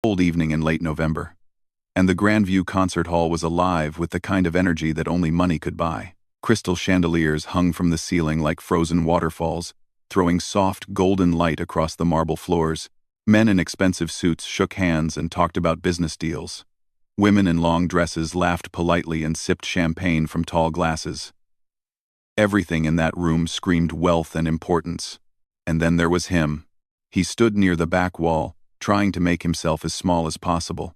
cold evening in late November, and the Grandview Concert Hall was alive with the kind of energy that only money could buy. Crystal chandeliers hung from the ceiling like frozen waterfalls, throwing soft, golden light across the marble floors. Men in expensive suits shook hands and talked about business deals. Women in long dresses laughed politely and sipped champagne from tall glasses. Everything in that room screamed wealth and importance. And then there was him. He stood near the back wall, trying to make himself as small as possible.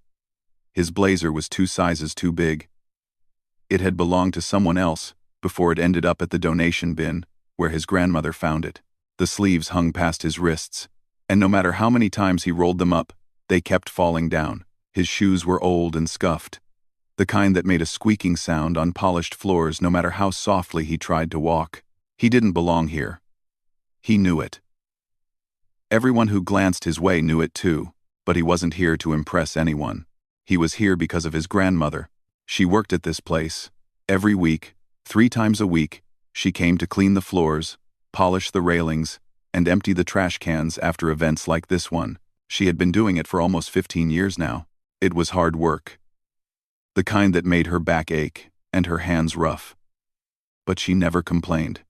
His blazer was 2 sizes too big. It had belonged to someone else before it ended up at the donation bin, where his grandmother found it. The sleeves hung past his wrists, and no matter how many times he rolled them up, they kept falling down. His shoes were old and scuffed, the kind that made a squeaking sound on polished floors no matter how softly he tried to walk. He didn't belong here. He knew it. Everyone who glanced his way knew it too, but he wasn't here to impress anyone. He was here because of his grandmother. She worked at this place. Every week, 3 times a week, she came to clean the floors, polish the railings, and empty the trash cans after events like this one. She had been doing it for almost 15 years now. It was hard work, the kind that made her back ache and her hands rough. But she never complained.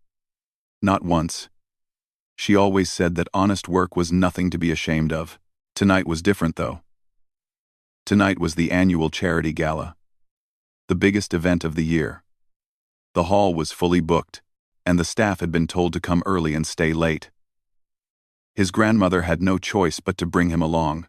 Not once. She always said that honest work was nothing to be ashamed of. Tonight was different, though. Tonight was the annual charity gala, the biggest event of the year. The hall was fully booked, and the staff had been told to come early and stay late. His grandmother had no choice but to bring him along.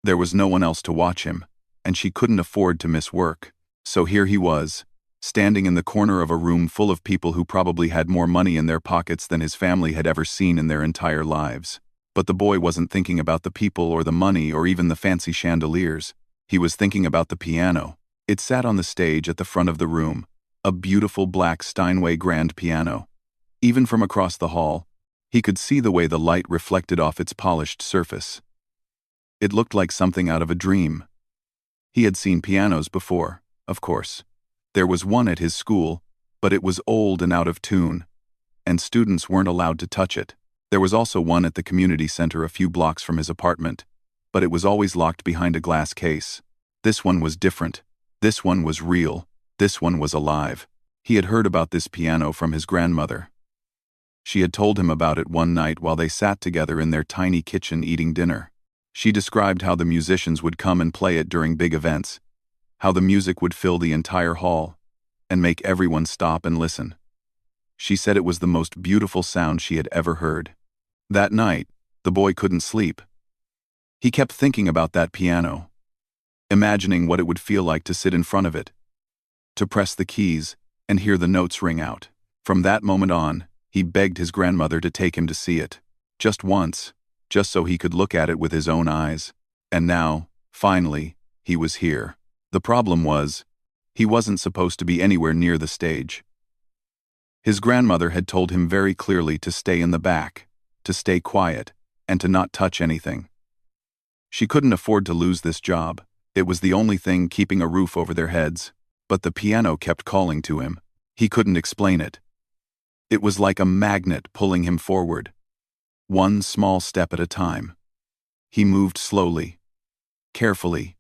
There was no one else to watch him, and she couldn't afford to miss work. So here he was, standing in the corner of a room full of people who probably had more money in their pockets than his family had ever seen in their entire lives. But the boy wasn't thinking about the people or the money or even the fancy chandeliers. He was thinking about the piano. It sat on the stage at the front of the room, a beautiful black Steinway grand piano. Even from across the hall, he could see the way the light reflected off its polished surface. It looked like something out of a dream. He had seen pianos before, of course. There was one at his school, but it was old and out of tune, and students weren't allowed to touch it. There was also one at the community center a few blocks from his apartment, but it was always locked behind a glass case. This one was different. This one was real. This one was alive. He had heard about this piano from his grandmother. She had told him about it one night while they sat together in their tiny kitchen eating dinner. She described how the musicians would come and play it during big events, how the music would fill the entire hall and make everyone stop and listen. She said it was the most beautiful sound she had ever heard. That night, the boy couldn't sleep. He kept thinking about that piano, imagining what it would feel like to sit in front of it, to press the keys and hear the notes ring out. From that moment on, he begged his grandmother to take him to see it. Just once, just so he could look at it with his own eyes. And now, finally, he was here. The problem was, he wasn't supposed to be anywhere near the stage. His grandmother had told him very clearly to stay in the back, to stay quiet, and to not touch anything. She couldn't afford to lose this job. It was the only thing keeping a roof over their heads. But the piano kept calling to him. He couldn't explain it. It was like a magnet pulling him forward, one small step at a time. He moved slowly, carefully,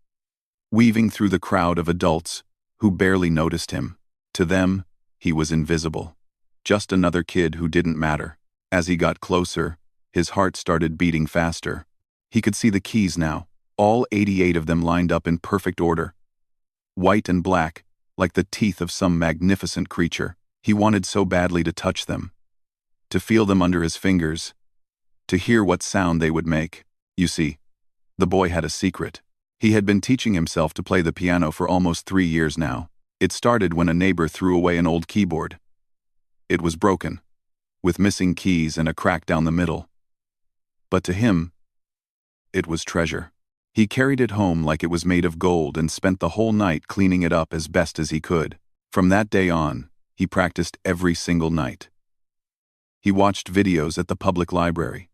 weaving through the crowd of adults who barely noticed him. To them, he was invisible. Just another kid who didn't matter. As he got closer, his heart started beating faster. He could see the keys now, all 88 of them lined up in perfect order. White and black, like the teeth of some magnificent creature. He wanted so badly to touch them, to feel them under his fingers, to hear what sound they would make. You see, the boy had a secret. He had been teaching himself to play the piano for almost 3 years now. It started when a neighbor threw away an old keyboard. It was broken, with missing keys and a crack down the middle. But to him, it was treasure. He carried it home like it was made of gold and spent the whole night cleaning it up as best as he could. From that day on, he practiced every single night. He watched videos at the public library,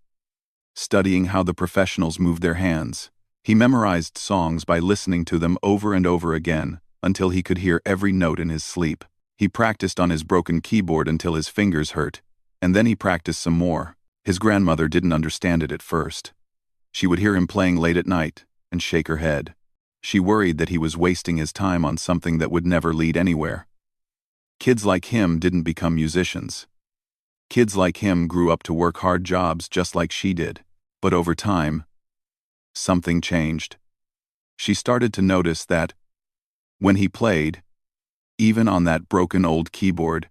studying how the professionals moved their hands. He memorized songs by listening to them over and over again until he could hear every note in his sleep. He practiced on his broken keyboard until his fingers hurt, and then he practiced some more. His grandmother didn't understand it at first. She would hear him playing late at night, and shake her head. She worried that he was wasting his time on something that would never lead anywhere. Kids like him didn't become musicians. Kids like him grew up to work hard jobs just like she did. But over time, something changed. She started to notice that, when he played, even on that broken old keyboard,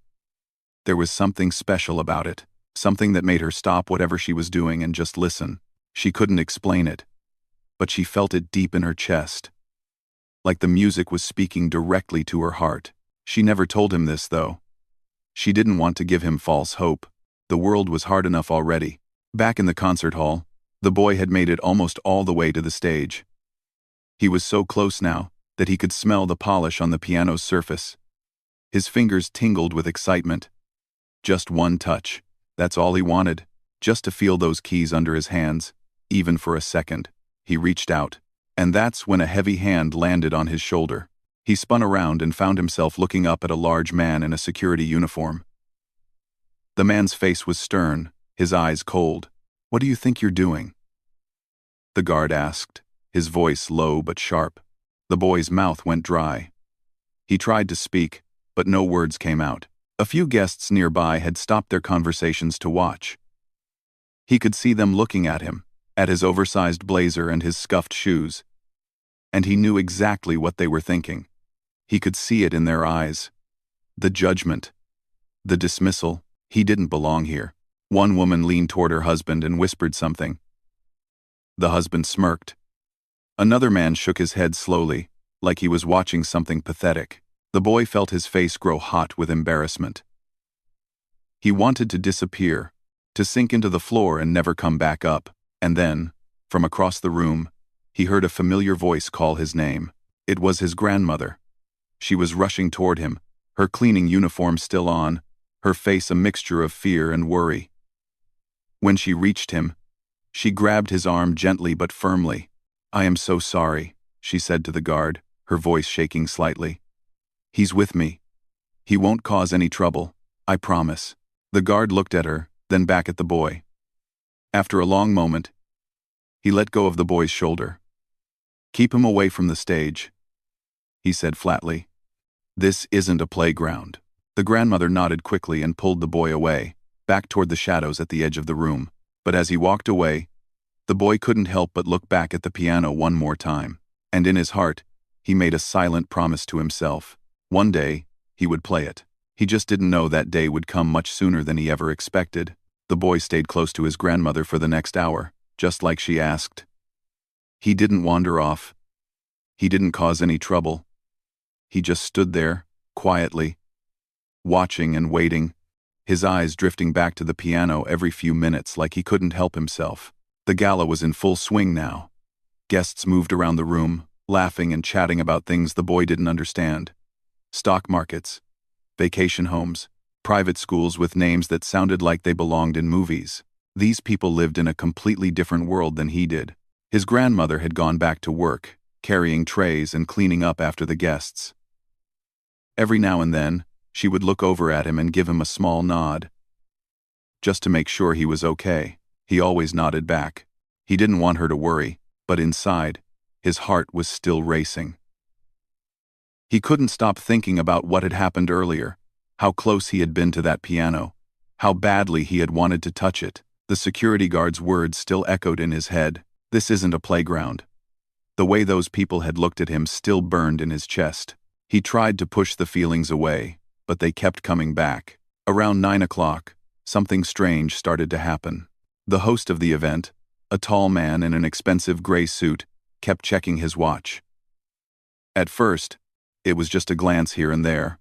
there was something special about it, something that made her stop whatever she was doing and just listen. She couldn't explain it, but she felt it deep in her chest, like the music was speaking directly to her heart. She never told him this, though. She didn't want to give him false hope. The world was hard enough already. Back in the concert hall, the boy had made it almost all the way to the stage. He was so close now that he could smell the polish on the piano's surface. His fingers tingled with excitement. Just one touch. That's all he wanted, just to feel those keys under his hands, even for a second. He reached out, and that's when a heavy hand landed on his shoulder. He spun around and found himself looking up at a large man in a security uniform. The man's face was stern, his eyes cold. "What do you think you're doing?" the guard asked, his voice low but sharp. The boy's mouth went dry. He tried to speak, but no words came out. A few guests nearby had stopped their conversations to watch. He could see them looking at him, at his oversized blazer and his scuffed shoes. And he knew exactly what they were thinking. He could see it in their eyes. The judgment. The dismissal. He didn't belong here. One woman leaned toward her husband and whispered something. The husband smirked. Another man shook his head slowly, like he was watching something pathetic. The boy felt his face grow hot with embarrassment. He wanted to disappear, to sink into the floor and never come back up. And then, from across the room, he heard a familiar voice call his name. It was his grandmother. She was rushing toward him, her cleaning uniform still on, her face a mixture of fear and worry. When she reached him, she grabbed his arm gently but firmly. "I am so sorry," she said to the guard, her voice shaking slightly. "He's with me. He won't cause any trouble, I promise." The guard looked at her, then back at the boy. After a long moment, he let go of the boy's shoulder. "Keep him away from the stage," he said flatly. "This isn't a playground." The grandmother nodded quickly and pulled the boy away, back toward the shadows at the edge of the room. But as he walked away, the boy couldn't help but look back at the piano one more time. And in his heart, he made a silent promise to himself. One day, he would play it. He just didn't know that day would come much sooner than he ever expected. The boy stayed close to his grandmother for the next hour, just like she asked. He didn't wander off. He didn't cause any trouble. He just stood there, quietly, watching and waiting, his eyes drifting back to the piano every few minutes like he couldn't help himself. The gala was in full swing now. Guests moved around the room, laughing and chatting about things the boy didn't understand. Stock markets, vacation homes, private schools with names that sounded like they belonged in movies. These people lived in a completely different world than he did. His grandmother had gone back to work, carrying trays and cleaning up after the guests. Every now and then, she would look over at him and give him a small nod, just to make sure he was okay. He always nodded back. He didn't want her to worry, but inside, his heart was still racing. He couldn't stop thinking about what had happened earlier, how close he had been to that piano, how badly he had wanted to touch it. The security guard's words still echoed in his head. This isn't a playground. The way those people had looked at him still burned in his chest. He tried to push the feelings away, but they kept coming back. Around 9 o'clock, something strange started to happen. The host of the event, a tall man in an expensive gray suit, kept checking his watch. At first, it was just a glance here and there.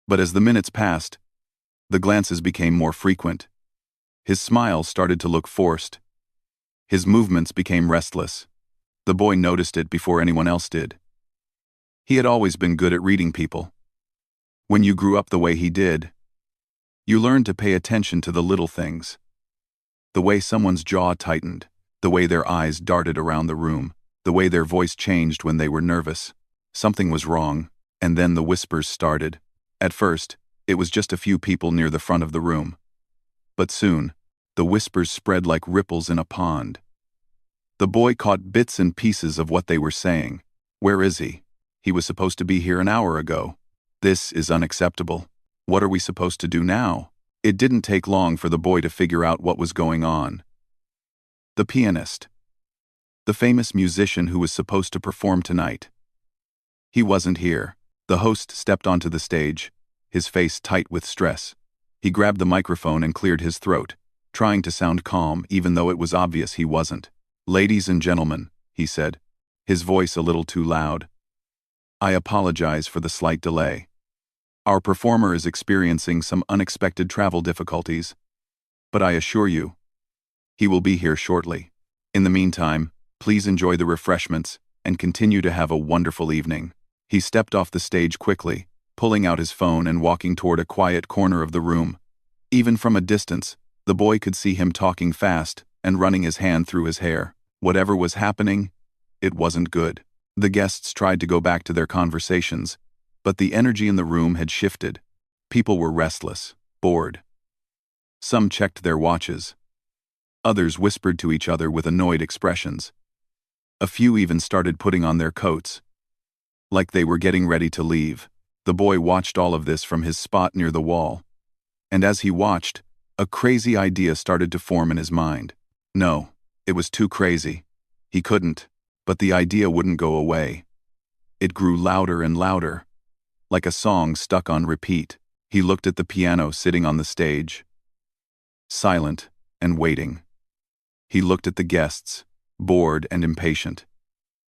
But as the minutes passed, the glances became more frequent. His smile started to look forced. His movements became restless. The boy noticed it before anyone else did. He had always been good at reading people. When you grew up the way he did, you learned to pay attention to the little things. The way someone's jaw tightened, the way their eyes darted around the room, the way their voice changed when they were nervous. Something was wrong, and then the whispers started. At first, it was just a few people near the front of the room. But soon, the whispers spread like ripples in a pond. The boy caught bits and pieces of what they were saying. Where is he? He was supposed to be here an hour ago. This is unacceptable. What are we supposed to do now? It didn't take long for the boy to figure out what was going on. The pianist. The famous musician who was supposed to perform tonight. He wasn't here. The host stepped onto the stage, his face tight with stress. He grabbed the microphone and cleared his throat, trying to sound calm even though it was obvious he wasn't. "Ladies and gentlemen," he said, his voice a little too loud. "I apologize for the slight delay. Our performer is experiencing some unexpected travel difficulties, but I assure you, he will be here shortly. In the meantime, please enjoy the refreshments and continue to have a wonderful evening." He stepped off the stage quickly, pulling out his phone and walking toward a quiet corner of the room. Even from a distance, the boy could see him talking fast and running his hand through his hair. Whatever was happening, it wasn't good. The guests tried to go back to their conversations, but the energy in the room had shifted. People were restless, bored. Some checked their watches. Others whispered to each other with annoyed expressions. A few even started putting on their coats, like they were getting ready to leave. The boy watched all of this from his spot near the wall. And as he watched, a crazy idea started to form in his mind. No, it was too crazy. He couldn't, but the idea wouldn't go away. It grew louder and louder, like a song stuck on repeat. He looked at the piano sitting on the stage, silent and waiting. He looked at the guests, bored and impatient.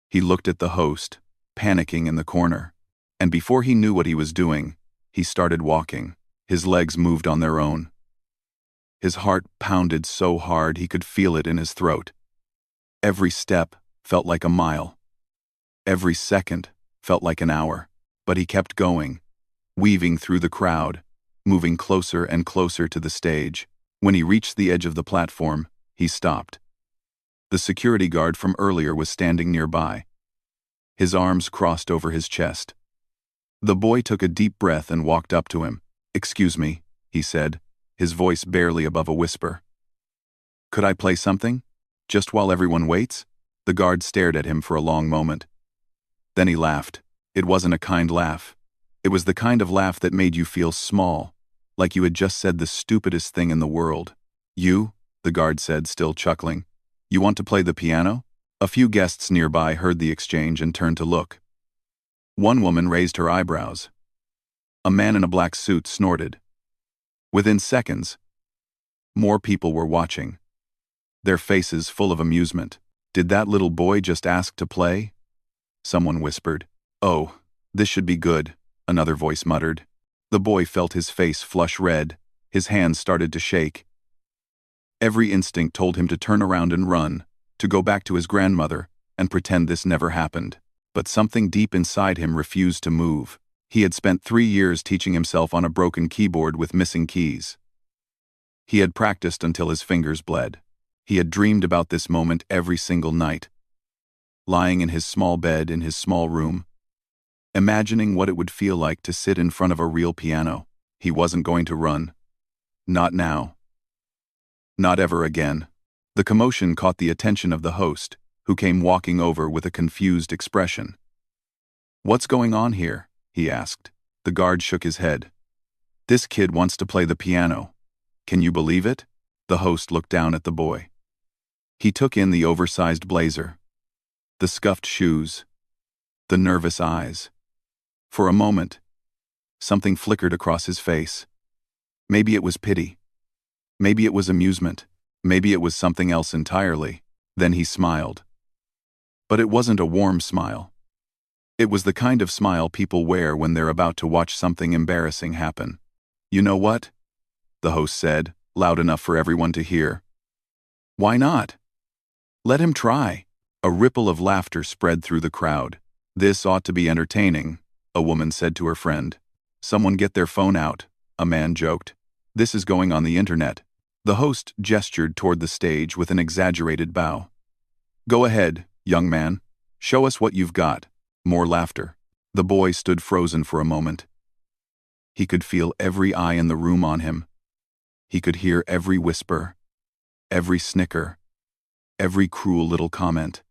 He looked at the host, panicking in the corner. And before he knew what he was doing, he started walking. His legs moved on their own. His heart pounded so hard he could feel it in his throat. Every step felt like a mile. Every second felt like an hour. But he kept going, weaving through the crowd, moving closer and closer to the stage. When he reached the edge of the platform, he stopped. The security guard from earlier was standing nearby. His arms crossed over his chest. The boy took a deep breath and walked up to him. "Excuse me," he said, his voice barely above a whisper. "Could I play something? Just while everyone waits?" The guard stared at him for a long moment. Then he laughed. It wasn't a kind laugh. It was the kind of laugh that made you feel small, like you had just said the stupidest thing in the world. "You?" the guard said, still chuckling. "You want to play the piano?" A few guests nearby heard the exchange and turned to look. One woman raised her eyebrows. A man in a black suit snorted. Within seconds, more people were watching, their faces full of amusement. "Did that little boy just ask to play?" someone whispered. "Oh, this should be good," another voice muttered. The boy felt his face flush red, his hands started to shake. Every instinct told him to turn around and run, to go back to his grandmother and pretend this never happened. But something deep inside him refused to move. He had spent 3 years teaching himself on a broken keyboard with missing keys. He had practiced until his fingers bled. He had dreamed about this moment every single night, lying in his small bed in his small room, imagining what it would feel like to sit in front of a real piano. He wasn't going to run. Not now. Not ever again. The commotion caught the attention of the host, who came walking over with a confused expression. "What's going on here?" he asked. The guard shook his head. "This kid wants to play the piano. Can you believe it?" The host looked down at the boy. He took in the oversized blazer, the scuffed shoes, the nervous eyes. For a moment, something flickered across his face. Maybe it was pity. Maybe it was amusement. Maybe it was something else entirely. Then he smiled. But it wasn't a warm smile. It was the kind of smile people wear when they're about to watch something embarrassing happen. "You know what?" the host said, loud enough for everyone to hear. "Why not? Let him try." A ripple of laughter spread through the crowd. "This ought to be entertaining," a woman said to her friend. "Someone get their phone out," a man joked. "This is going on the internet." The host gestured toward the stage with an exaggerated bow. "Go ahead, young man. Show us what you've got." More laughter. The boy stood frozen for a moment. He could feel every eye in the room on him. He could hear every whisper, every snicker. every cruel little comment.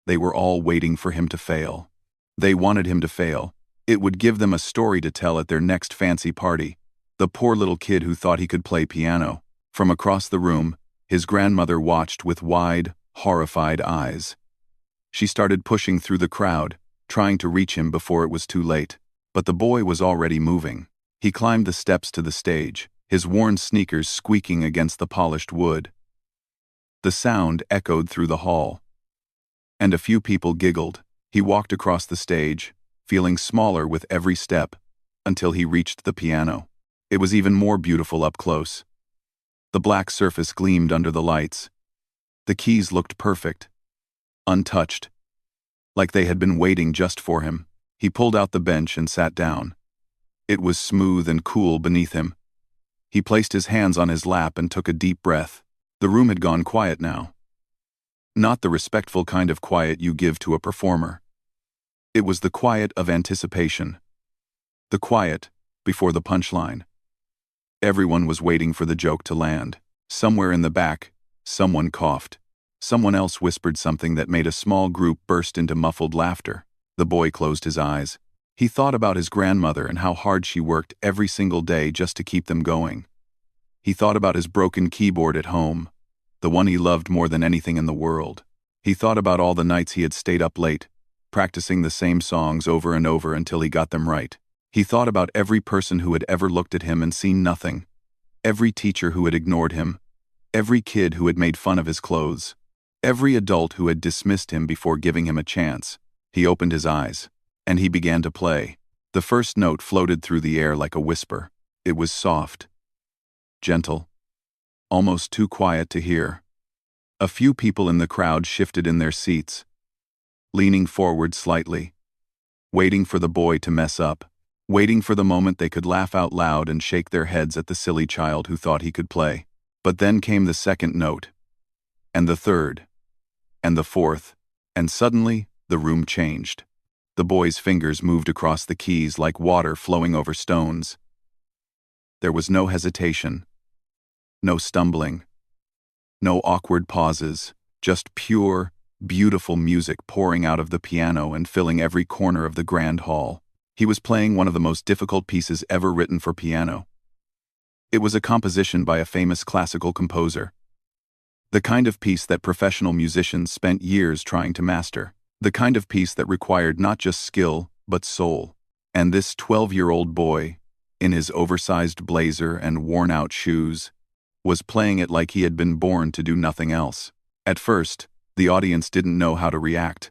They were all waiting for him to fail. They wanted him to fail. It would give them a story to tell at their next fancy party. The poor little kid who thought he could play piano. From across the room, his grandmother watched with wide, horrified eyes. She started pushing through the crowd, trying to reach him before it was too late. But the boy was already moving. He climbed the steps to the stage, his worn sneakers squeaking against the polished wood. The sound echoed through the hall, and a few people giggled. He walked across the stage, feeling smaller with every step, until he reached the piano. It was even more beautiful up close. The black surface gleamed under the lights. The keys looked perfect, untouched, like they had been waiting just for him. He pulled out the bench and sat down. It was smooth and cool beneath him. He placed his hands on his lap and took a deep breath. The room had gone quiet now. Not the respectful kind of quiet you give to a performer. It was the quiet of anticipation. The quiet before the punchline. Everyone was waiting for the joke to land. Somewhere in the back, someone coughed. Someone else whispered something that made a small group burst into muffled laughter. The boy closed his eyes. He thought about his grandmother and how hard she worked every single day just to keep them going. He thought about his broken keyboard at home, the one he loved more than anything in the world. He thought about all the nights he had stayed up late, practicing the same songs over and over until he got them right. He thought about every person who had ever looked at him and seen nothing, every teacher who had ignored him, every kid who had made fun of his clothes, every adult who had dismissed him before giving him a chance. He opened his eyes, and he began to play. The first note floated through the air like a whisper. It was soft, gentle, almost too quiet to hear. A few people in the crowd shifted in their seats, leaning forward slightly, waiting for the boy to mess up, waiting for the moment they could laugh out loud and shake their heads at the silly child who thought he could play. But then came the second note, and the third, and the fourth, and suddenly the room changed. The boy's fingers moved across the keys like water flowing over stones. There was no hesitation, no stumbling, no awkward pauses, just pure, beautiful music pouring out of the piano and filling every corner of the grand hall. He was playing one of the most difficult pieces ever written for piano. It was a composition by a famous classical composer. The kind of piece that professional musicians spent years trying to master. The kind of piece that required not just skill, but soul. And this 12-year-old boy, in his oversized blazer and worn-out shoes, was playing it like he had been born to do nothing else. At first, the audience didn't know how to react.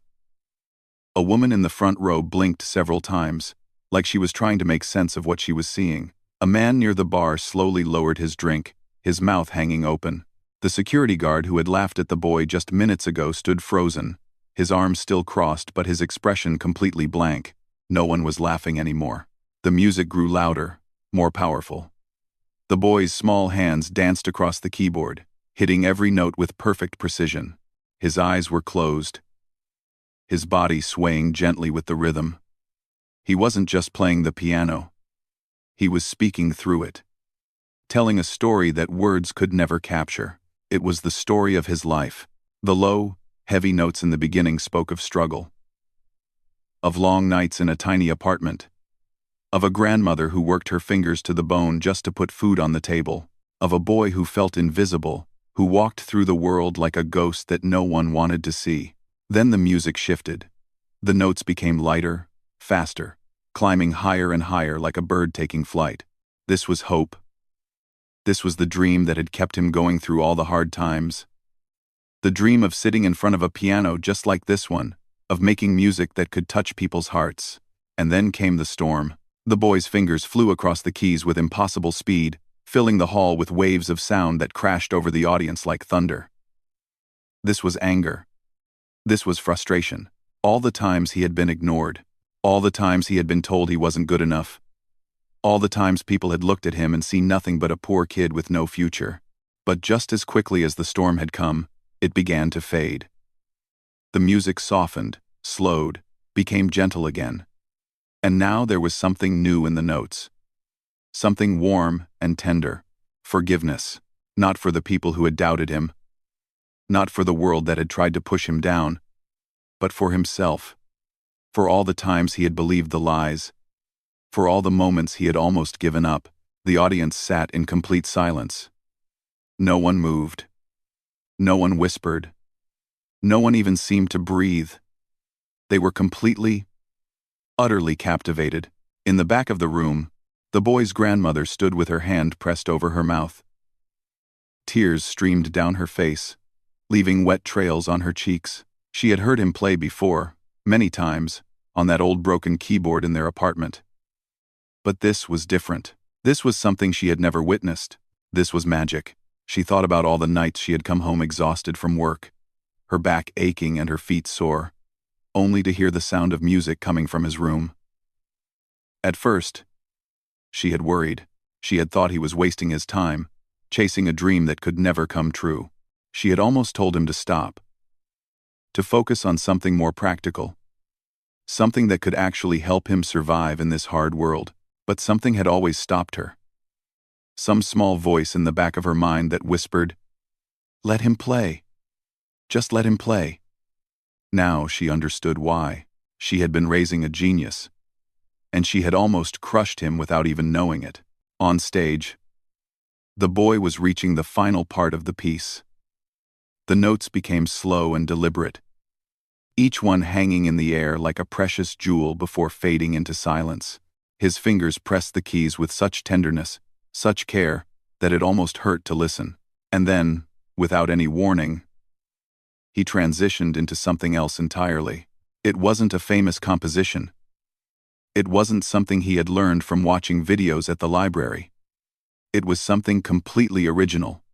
A woman in the front row blinked several times, like she was trying to make sense of what she was seeing. A man near the bar slowly lowered his drink, his mouth hanging open. The security guard who had laughed at the boy just minutes ago stood frozen, his arms still crossed but his expression completely blank. No one was laughing anymore. The music grew louder, more powerful. The boy's small hands danced across the keyboard, hitting every note with perfect precision. His eyes were closed, his body swaying gently with the rhythm. He wasn't just playing the piano. He was speaking through it, telling a story that words could never capture. It was the story of his life. The low, heavy notes in the beginning spoke of struggle, of long nights in a tiny apartment, of a grandmother who worked her fingers to the bone just to put food on the table, of a boy who felt invisible, who walked through the world like a ghost that no one wanted to see. Then the music shifted. The notes became lighter, faster, climbing higher and higher like a bird taking flight. This was hope. This was the dream that had kept him going through all the hard times. The dream of sitting in front of a piano just like this one, of making music that could touch people's hearts. And then came the storm. The boy's fingers flew across the keys with impossible speed, filling the hall with waves of sound that crashed over the audience like thunder. This was anger. This was frustration. All the times he had been ignored. All the times he had been told he wasn't good enough. All the times people had looked at him and seen nothing but a poor kid with no future. But just as quickly as the storm had come, it began to fade. The music softened, slowed, became gentle again. And now there was something new in the notes. Something warm and tender. Forgiveness. Not for the people who had doubted him, Not for the world that had tried to push him down, but for himself. For all the times he had believed the lies. For all the moments he had almost given up. The audience sat in complete silence. No one moved. No one whispered. No one even seemed to breathe. They were completely, utterly captivated. In the back of the room, the boy's grandmother stood with her hand pressed over her mouth. Tears streamed down her face, leaving wet trails on her cheeks. She had heard him play before, many times, on that old broken keyboard in their apartment. But this was different. This was something she had never witnessed. This was magic. She thought about all the nights she had come home exhausted from work, her back aching and her feet sore, only to hear the sound of music coming from his room. At first, she had worried. She had thought he was wasting his time, chasing a dream that could never come true. She had almost told him to stop, to focus on something more practical, something that could actually help him survive in this hard world. But something had always stopped her. Some small voice in the back of her mind that whispered, "Let him play. Just let him play." Now she understood why. She had been raising a genius, and she had almost crushed him without even knowing it. On stage, the boy was reaching the final part of the piece. The notes became slow and deliberate, each one hanging in the air like a precious jewel before fading into silence. His fingers pressed the keys with such tenderness, such care, that it almost hurt to listen. And then, without any warning, he transitioned into something else entirely. It wasn't a famous composition. It wasn't something he had learned from watching videos at the library. It was something completely original.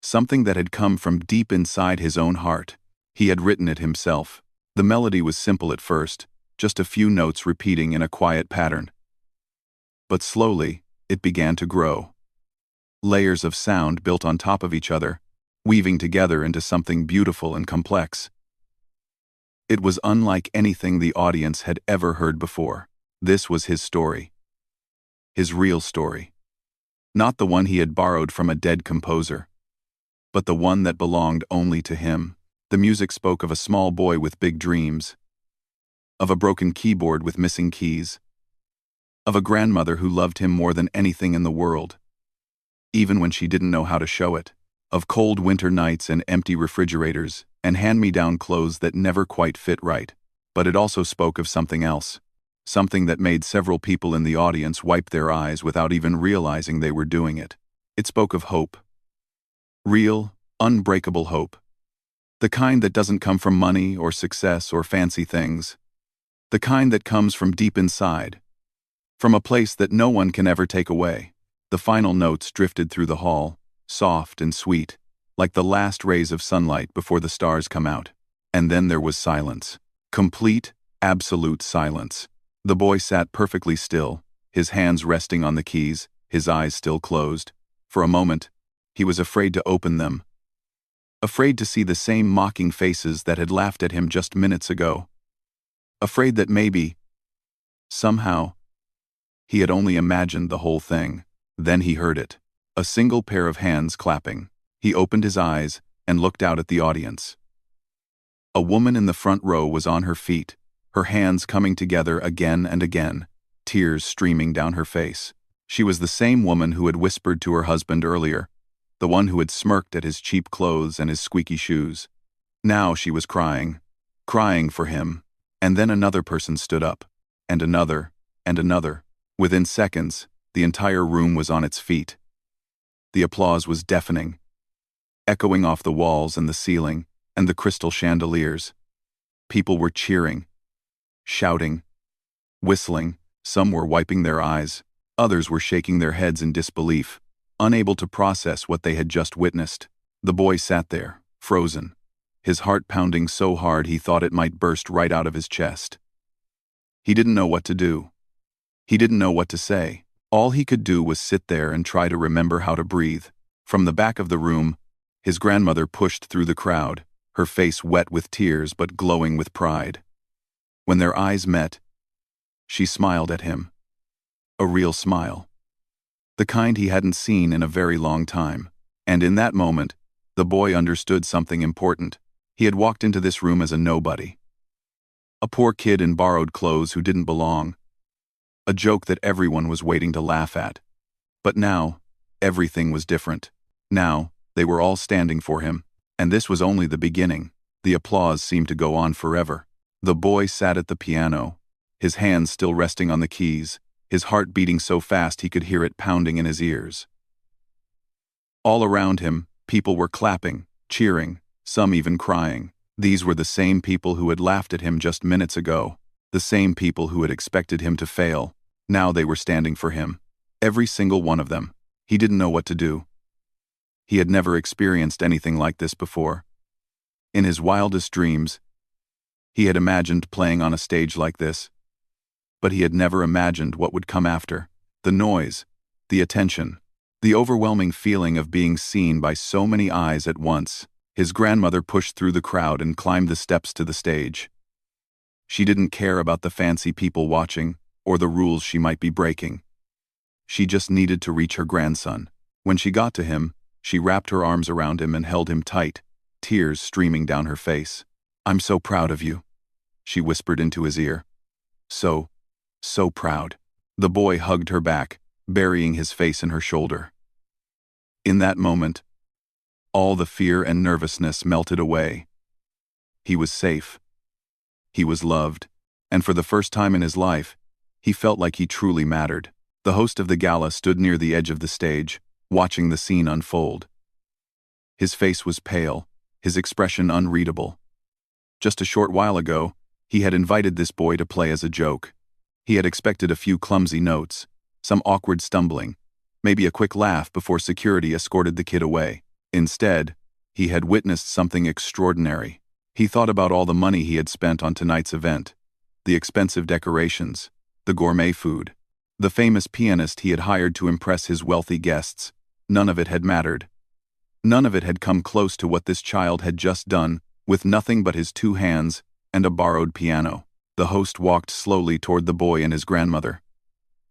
Something that had come from deep inside his own heart. He had written it himself. The melody was simple at first, just a few notes repeating in a quiet pattern. But slowly, it began to grow. Layers of sound built on top of each other, weaving together into something beautiful and complex. It was unlike anything the audience had ever heard before. This was his story. His real story. Not the one he had borrowed from a dead composer, but the one that belonged only to him. The music spoke of a small boy with big dreams, of a broken keyboard with missing keys, of a grandmother who loved him more than anything in the world, even when she didn't know how to show it, of cold winter nights and empty refrigerators and hand-me-down clothes that never quite fit right. But it also spoke of something else, something that made several people in the audience wipe their eyes without even realizing they were doing it. It spoke of hope. Real, unbreakable hope. The kind that doesn't come from money or success or fancy things. The kind that comes from deep inside, from a place that no one can ever take away. The final notes drifted through the hall, soft and sweet, like the last rays of sunlight before the stars come out. And then there was silence. Complete, absolute silence. The boy sat perfectly still, his hands resting on the keys, his eyes still closed. For a moment, he was afraid to open them. Afraid to see the same mocking faces that had laughed at him just minutes ago. Afraid that maybe, somehow, he had only imagined the whole thing. Then he heard it. A single pair of hands clapping. He opened his eyes and looked out at the audience. A woman in the front row was on her feet, her hands coming together again and again, tears streaming down her face. She was the same woman who had whispered to her husband earlier, the one who had smirked at his cheap clothes and his squeaky shoes. Now she was crying for him. And then another person stood up, and another, and another. Within seconds, the entire room was on its feet. The applause was deafening, echoing off the walls and the ceiling and the crystal chandeliers. People were cheering, shouting, whistling. Some were wiping their eyes. Others were shaking their heads in disbelief, unable to process what they had just witnessed. The boy sat there, frozen, his heart pounding so hard he thought it might burst right out of his chest. He didn't know what to do. He didn't know what to say. All he could do was sit there and try to remember how to breathe. From the back of the room, his grandmother pushed through the crowd, her face wet with tears but glowing with pride. When their eyes met, she smiled at him. A real smile. The kind he hadn't seen in a very long time. And in that moment, The boy understood something important. He had walked into this room as a nobody. A poor kid in borrowed clothes who didn't belong. A joke that everyone was waiting to laugh at. But now, everything was different. Now, they were all standing for him. And this was only the beginning. The applause seemed to go on forever. The boy sat at the piano, his hands still resting on the keys, his heart beating so fast he could hear it pounding in his ears. All around him, people were clapping, cheering, some even crying. These were the same people who had laughed at him just minutes ago, the same people who had expected him to fail. Now they were standing for him. Every single one of them. He didn't know what to do. He had never experienced anything like this before. In his wildest dreams, he had imagined playing on a stage like this. But he had never imagined what would come after. The noise, the attention, the overwhelming feeling of being seen by so many eyes at once. His grandmother pushed through the crowd and climbed the steps to the stage. She didn't care about the fancy people watching, or the rules she might be breaking. She just needed to reach her grandson. When she got to him, she wrapped her arms around him and held him tight, tears streaming down her face. "I'm so proud of you," she whispered into his ear. So proud." The boy hugged her back, burying his face in her shoulder. In that moment, all the fear and nervousness melted away. He was safe. He was loved. And for the first time in his life, he felt like he truly mattered. The host of the gala stood near the edge of the stage, watching the scene unfold. His face was pale, his expression unreadable. Just a short while ago, he had invited this boy to play as a joke. He had expected a few clumsy notes, some awkward stumbling, maybe a quick laugh before security escorted the kid away. Instead, he had witnessed something extraordinary. He thought about all the money he had spent on tonight's event, the expensive decorations, the gourmet food, the famous pianist he had hired to impress his wealthy guests. None of it had mattered. None of it had come close to what this child had just done, with nothing but his 2 hands and a borrowed piano. The host walked slowly toward the boy and his grandmother.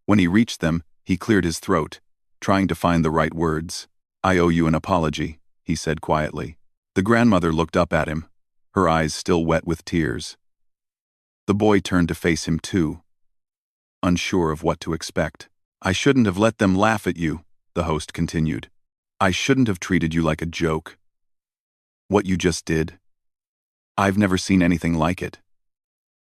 When he reached them, he cleared his throat, trying to find the right words. "I owe you an apology," he said quietly. The grandmother looked up at him, her eyes still wet with tears. The boy turned to face him too, unsure of what to expect. "I shouldn't have let them laugh at you," the host continued. "I shouldn't have treated you like a joke. What you just did, I've never seen anything like it.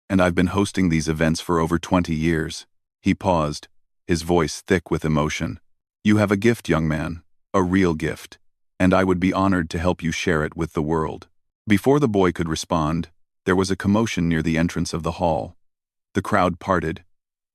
And I've been hosting these events for over 20 years. He paused, his voice thick with emotion. "You have a gift, young man, a real gift, and I would be honored to help you share it with the world." Before the boy could respond, there was a commotion near the entrance of the hall. The crowd parted,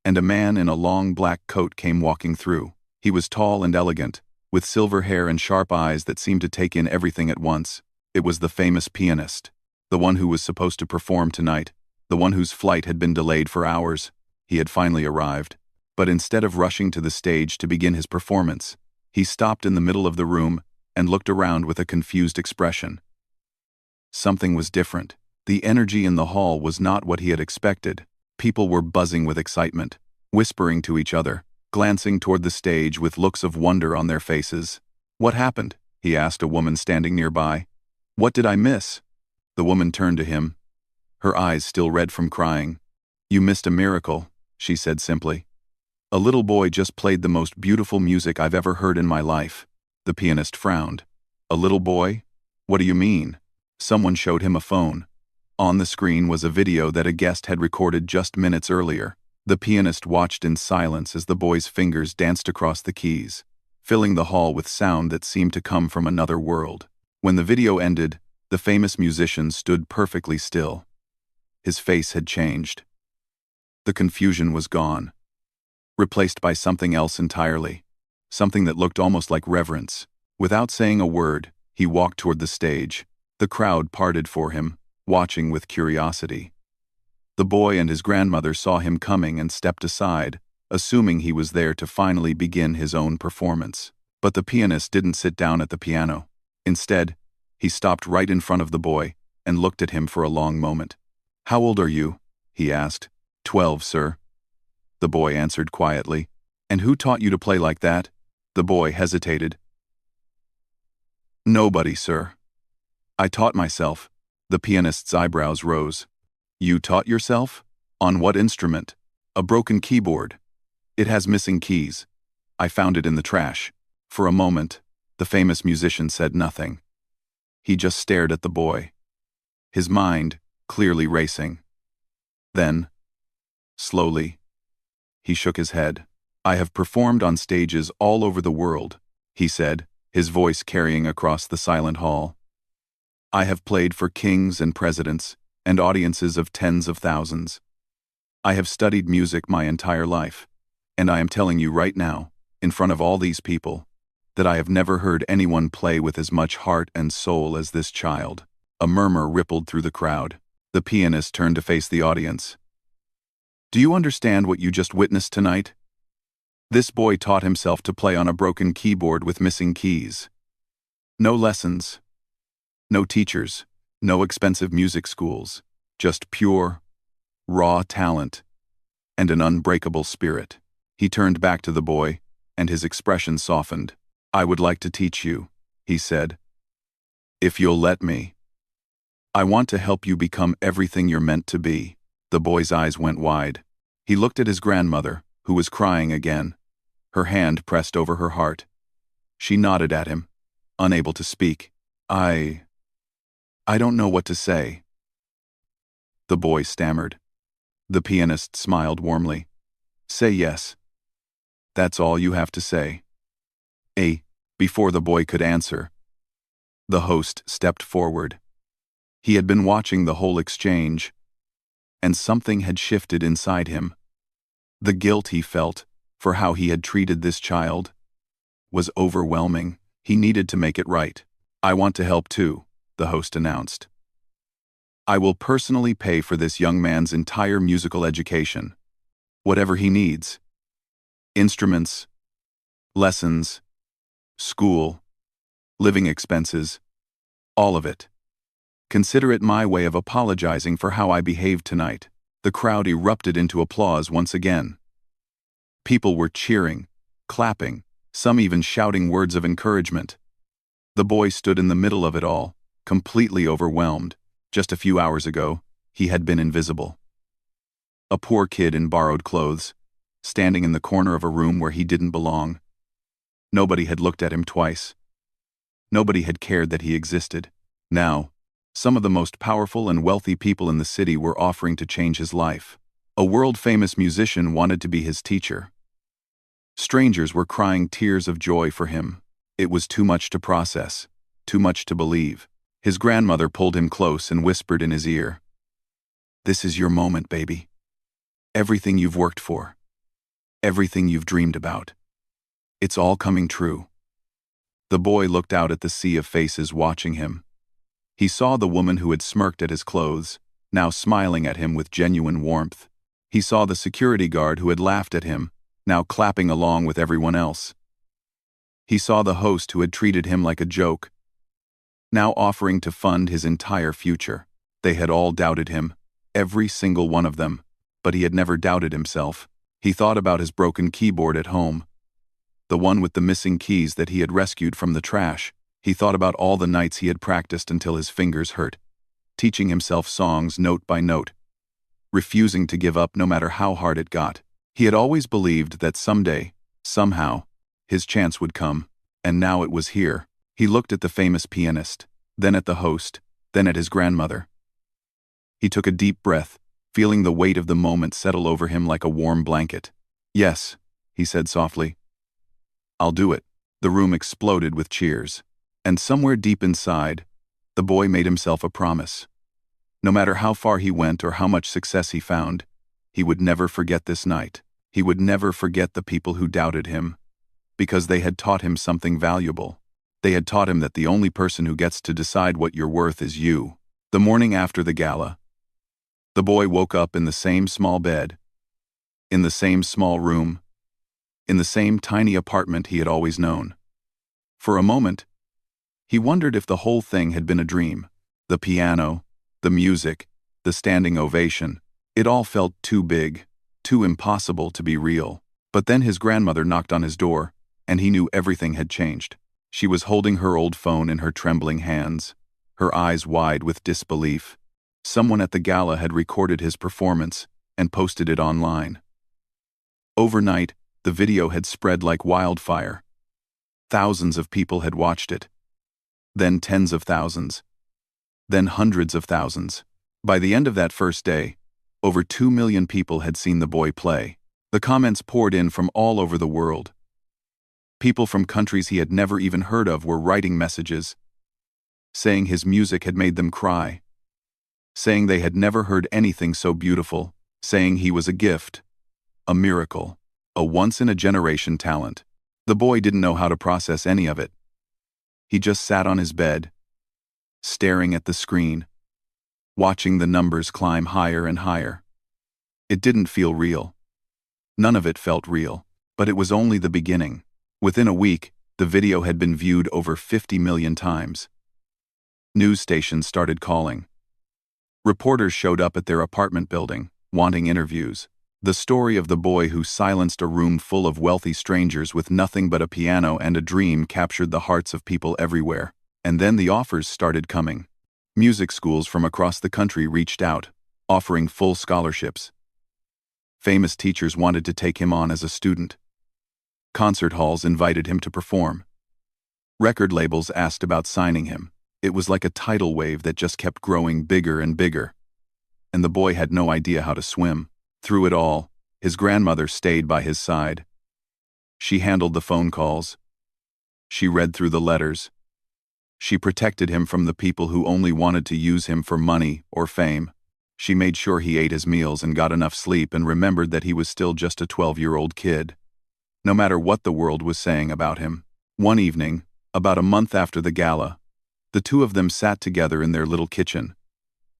and a man in a long black coat came walking through. He was tall and elegant, with silver hair and sharp eyes that seemed to take in everything at once. It was the famous pianist, the one who was supposed to perform tonight, the one whose flight had been delayed for hours. He had finally arrived. But instead of rushing to the stage to begin his performance, he stopped in the middle of the room and looked around with a confused expression. Something was different. The energy in the hall was not what he had expected. People were buzzing with excitement, whispering to each other, glancing toward the stage with looks of wonder on their faces. "What happened?" he asked a woman standing nearby. "What did I miss?" The woman turned to him, her eyes still red from crying. "You missed a miracle," she said simply. "A little boy just played the most beautiful music I've ever heard in my life." The pianist frowned. "A little boy? What do you mean?" Someone showed him a phone. On the screen was a video that a guest had recorded just minutes earlier. The pianist watched in silence as the boy's fingers danced across the keys, filling the hall with sound that seemed to come from another world. When the video ended, the famous musician stood perfectly still. His face had changed. The confusion was gone, replaced by something else entirely, something that looked almost like reverence. Without saying a word, he walked toward the stage. The crowd parted for him, watching with curiosity. The boy and his grandmother saw him coming and stepped aside, assuming he was there to finally begin his own performance. But the pianist didn't sit down at the piano. Instead, he stopped right in front of the boy and looked at him for a long moment. "How old are you?" he asked. 12, sir," the boy answered quietly. "And who taught you to play like that?" The boy hesitated. Nobody, sir. I taught myself. The pianist's eyebrows rose. You taught yourself? On what instrument? A broken keyboard. It has missing keys. I found it in the trash. For a moment, the famous musician said nothing. He just stared at the boy, his mind clearly racing. Then, slowly, he shook his head. I have performed on stages all over the world, he said, his voice carrying across the silent hall. I have played for kings and presidents and audiences of tens of thousands. I have studied music my entire life, and I am telling you right now, in front of all these people, that I have never heard anyone play with as much heart and soul as this child. A murmur rippled through the crowd. The pianist turned to face the audience. Do you understand what you just witnessed tonight? This boy taught himself to play on a broken keyboard with missing keys. No lessons. No teachers. No expensive music schools. Just pure, raw talent and an unbreakable spirit. He turned back to the boy, and his expression softened. I would like to teach you, he said. If you'll let me. I want to help you become everything you're meant to be. The boy's eyes went wide. He looked at his grandmother, who was crying again, her hand pressed over her heart. She nodded at him, unable to speak. I don't know what to say. The boy stammered. The pianist smiled warmly. Say yes. That's all you have to say. Before the boy could answer, the host stepped forward. He had been watching the whole exchange, and something had shifted inside him. The guilt he felt for how he had treated this child was overwhelming. He needed to make it right. I want to help too, the host announced. I will personally pay for this young man's entire musical education. Whatever he needs. Instruments, lessons, school, living expenses, all of it. Consider it my way of apologizing for how I behaved tonight. The crowd erupted into applause once again. People were cheering, clapping, some even shouting words of encouragement. The boy stood in the middle of it all, completely overwhelmed. Just a few hours ago, he had been invisible. A poor kid in borrowed clothes, standing in the corner of a room where he didn't belong. Nobody had looked at him twice. Nobody had cared that he existed. Now, some of the most powerful and wealthy people in the city were offering to change his life. A world-famous musician wanted to be his teacher. Strangers were crying tears of joy for him. It was too much to process, too much to believe. His grandmother pulled him close and whispered in his ear, "This is your moment, baby. Everything you've worked for. Everything you've dreamed about. It's all coming true." The boy looked out at the sea of faces watching him. He saw the woman who had smirked at his clothes, now smiling at him with genuine warmth. He saw the security guard who had laughed at him, now clapping along with everyone else. He saw the host who had treated him like a joke, now offering to fund his entire future. They had all doubted him, every single one of them, but he had never doubted himself. He thought about his broken keyboard at home, the one with the missing keys that he had rescued from the trash. He thought about all the nights he had practiced until his fingers hurt, teaching himself songs note by note, refusing to give up no matter how hard it got. He had always believed that someday, somehow, his chance would come, and now it was here. He looked at the famous pianist, then at the host, then at his grandmother. He took a deep breath, feeling the weight of the moment settle over him like a warm blanket. "Yes," he said softly. "I'll do it." The room exploded with cheers. And somewhere deep inside, the boy made himself a promise. No matter how far he went or how much success he found, he would never forget this night. He would never forget the people who doubted him, because they had taught him something valuable. They had taught him that the only person who gets to decide what you're worth is you. The morning after the gala, the boy woke up in the same small bed, in the same small room, in the same tiny apartment he had always known. For a moment, he wondered if the whole thing had been a dream. The piano, the music, the standing ovation, it all felt too big, too impossible to be real. But then his grandmother knocked on his door, and he knew everything had changed. She was holding her old phone in her trembling hands, her eyes wide with disbelief. Someone at the gala had recorded his performance and posted it online. Overnight, the video had spread like wildfire. Thousands of people had watched it. Then tens of thousands. Then hundreds of thousands. By the end of that first day, over 2 million people had seen the boy play. The comments poured in from all over the world. People from countries he had never even heard of were writing messages, saying his music had made them cry, saying they had never heard anything so beautiful, saying he was a gift, a miracle, a once-in-a-generation talent. The boy didn't know how to process any of it. He just sat on his bed, staring at the screen, watching the numbers climb higher and higher. It didn't feel real. None of it felt real. But it was only the beginning. Within a week, the video had been viewed over 50 million times. News stations started calling. Reporters showed up at their apartment building, wanting interviews. The story of the boy who silenced a room full of wealthy strangers with nothing but a piano and a dream captured the hearts of people everywhere. And then the offers started coming. Music schools from across the country reached out, offering full scholarships. Famous teachers wanted to take him on as a student. Concert halls invited him to perform. Record labels asked about signing him. It was like a tidal wave that just kept growing bigger and bigger. And the boy had no idea how to swim. Through it all, his grandmother stayed by his side. She handled the phone calls. She read through the letters. She protected him from the people who only wanted to use him for money or fame. She made sure he ate his meals and got enough sleep and remembered that he was still just a 12-year-old kid. No matter what the world was saying about him. One evening, about a month after the gala, the two of them sat together in their little kitchen.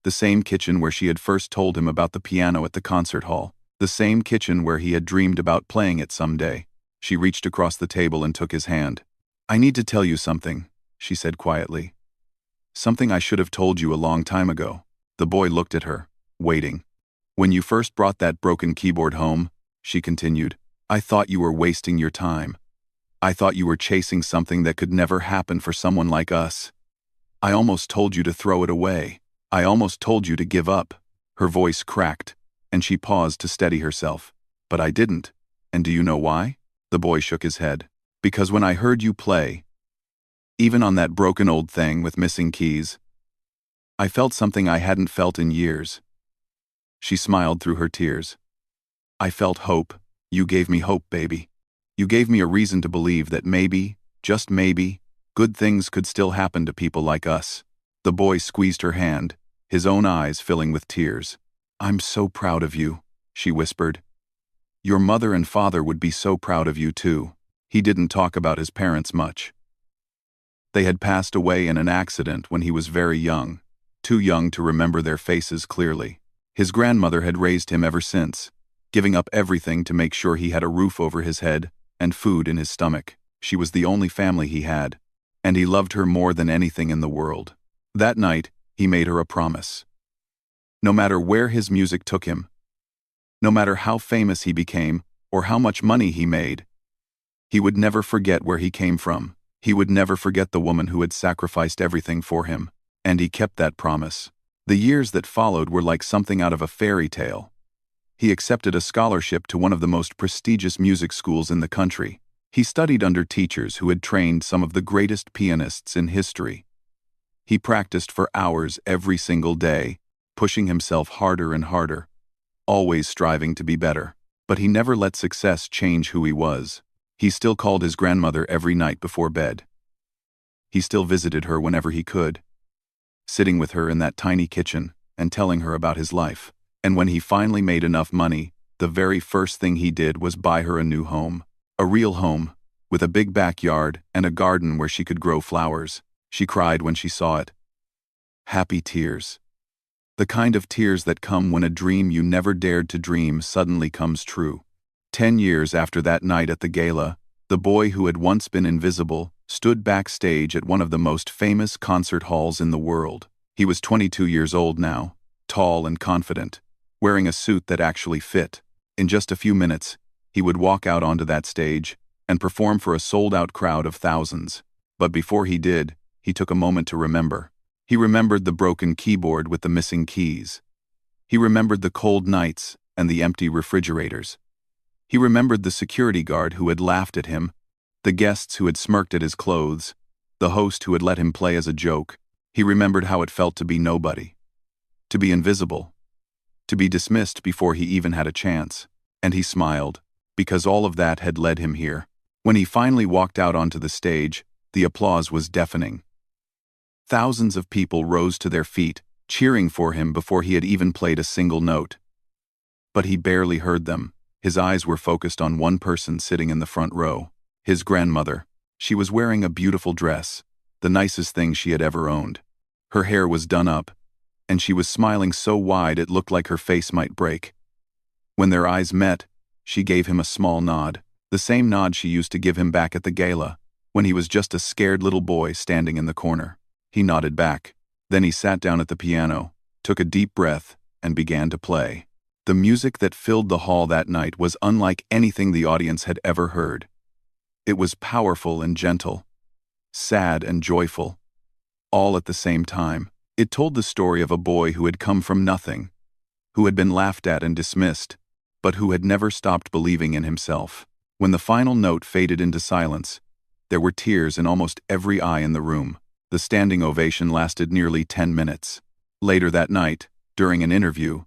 The same kitchen where she had first told him about the piano at the concert hall. The same kitchen where he had dreamed about playing it someday. She reached across the table and took his hand. "I need to tell you something," she said quietly. "Something I should have told you a long time ago." The boy looked at her, waiting. "When you first brought that broken keyboard home," she continued, "I thought you were wasting your time. I thought you were chasing something that could never happen for someone like us. I almost told you to throw it away. I almost told you to give up." Her voice cracked, and she paused to steady herself. "But I didn't. And do you know why?" The boy shook his head. "Because when I heard you play, even on that broken old thing with missing keys, I felt something I hadn't felt in years." She smiled through her tears. "I felt hope. You gave me hope, baby. You gave me a reason to believe that maybe, just maybe, good things could still happen to people like us." The boy squeezed her hand, his own eyes filling with tears. "I'm so proud of you," she whispered. "Your mother and father would be so proud of you too." He didn't talk about his parents much. They had passed away in an accident when he was very young, too young to remember their faces clearly. His grandmother had raised him ever since, giving up everything to make sure he had a roof over his head and food in his stomach. She was the only family he had, and he loved her more than anything in the world. That night, he made her a promise. No matter where his music took him, no matter how famous he became or how much money he made, he would never forget where he came from. He would never forget the woman who had sacrificed everything for him. And he kept that promise. The years that followed were like something out of a fairy tale. He accepted a scholarship to one of the most prestigious music schools in the country. He studied under teachers who had trained some of the greatest pianists in history. He practiced for hours every single day, pushing himself harder and harder, always striving to be better. But he never let success change who he was. He still called his grandmother every night before bed. He still visited her whenever he could, sitting with her in that tiny kitchen and telling her about his life. And when he finally made enough money, the very first thing he did was buy her a new home. A real home, with a big backyard and a garden where she could grow flowers. She cried when she saw it. Happy tears. The kind of tears that come when a dream you never dared to dream suddenly comes true. 10 years after that night at the gala, the boy who had once been invisible stood backstage at one of the most famous concert halls in the world. He was 22 years old now, tall and confident, wearing a suit that actually fit. In just a few minutes, he would walk out onto that stage and perform for a sold-out crowd of thousands. But before he did, he took a moment to remember. He remembered the broken keyboard with the missing keys. He remembered the cold nights and the empty refrigerators. He remembered the security guard who had laughed at him, the guests who had smirked at his clothes, the host who had let him play as a joke. He remembered how it felt to be nobody, to be invisible, to be dismissed before he even had a chance. And he smiled, because all of that had led him here. When he finally walked out onto the stage, the applause was deafening. Thousands of people rose to their feet, cheering for him before he had even played a single note. But he barely heard them. His eyes were focused on one person sitting in the front row, his grandmother. She was wearing a beautiful dress, the nicest thing she had ever owned. Her hair was done up, and she was smiling so wide it looked like her face might break. When their eyes met, she gave him a small nod, the same nod she used to give him back at the gala, when he was just a scared little boy standing in the corner. He nodded back. Then he sat down at the piano, took a deep breath, and began to play. The music that filled the hall that night was unlike anything the audience had ever heard. It was powerful and gentle, sad and joyful, all at the same time. It told the story of a boy who had come from nothing, who had been laughed at and dismissed, but who had never stopped believing in himself. When the final note faded into silence, there were tears in almost every eye in the room. The standing ovation lasted nearly 10 minutes. Later that night, during an interview,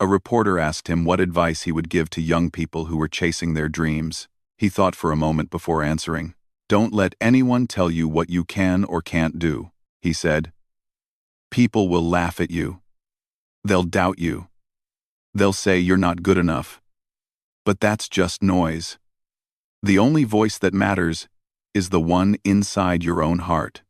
a reporter asked him what advice he would give to young people who were chasing their dreams. He thought for a moment before answering. "Don't let anyone tell you what you can or can't do," he said. "People will laugh at you. They'll doubt you. They'll say you're not good enough. But that's just noise. The only voice that matters is the one inside your own heart.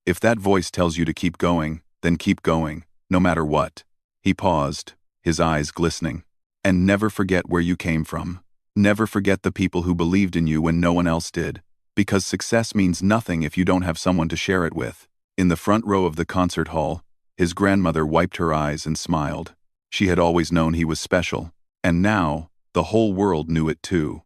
If that voice tells you to keep going, then keep going, no matter what." He paused, his eyes glistening. "And never forget where you came from. Never forget the people who believed in you when no one else did, because success means nothing if you don't have someone to share it with." In the front row of the concert hall, his grandmother wiped her eyes and smiled. She had always known he was special, and now the whole world knew it too.